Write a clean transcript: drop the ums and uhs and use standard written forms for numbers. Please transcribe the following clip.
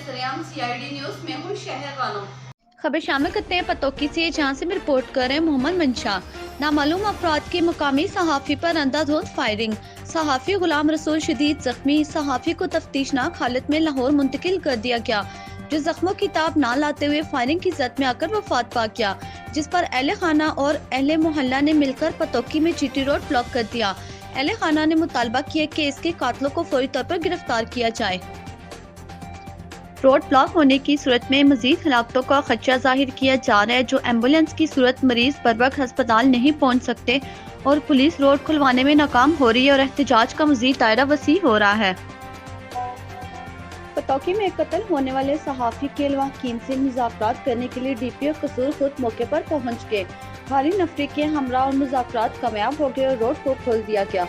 सरेआम CID news में हूँ शहर वालों। खबर शामिल करते हैं पतोकी से, जहां से रिपोर्ट कर रहे हैं मोहम्मद मंशा। नामालूम अफराद की मुकामी सहाफी पर अंधाधुंध फायरिंग। सहाफी गुलाम रसूल शदीद जख्मी। सहाफी को तफ्तीशनाक हालत में लाहौर मुंतकिल कर दिया गया, जो जख्मों की ताब ना लाते हुए फायरिंग की जद में आकर वफात पा गया, जिस पर अहले खाना और अहले मोहल्ला ने मिलकर पतोकी में GT रोड ब्लॉक कर दिया। अहले खाना ने मुतालबा किया कि इसके कातलों को फौरी तौर पर गिरफ्तार किया जाए। रोड ब्लॉक होने की सूरत में मजीद हलाकतों का खदशा जाहिर किया जा रहा है, जो एम्बुलेंस की सूरत मरीज बर वक्त अस्पताल नहीं पहुंच सकते और पुलिस रोड खुलवाने में नाकाम हो रही है और एहतजाज का मजीद दायरा वसी हो रहा है। पतोकी में कत्ल होने वाले सहाफी के लवाहकीन से मुज़ाकरात करने के लिए DPO कसूर खुद मौके पर पहुंच गए। भारी नफरी के हमरा और मुज़ाकरात कामयाब हो गए और रोड को खोल दिया गया।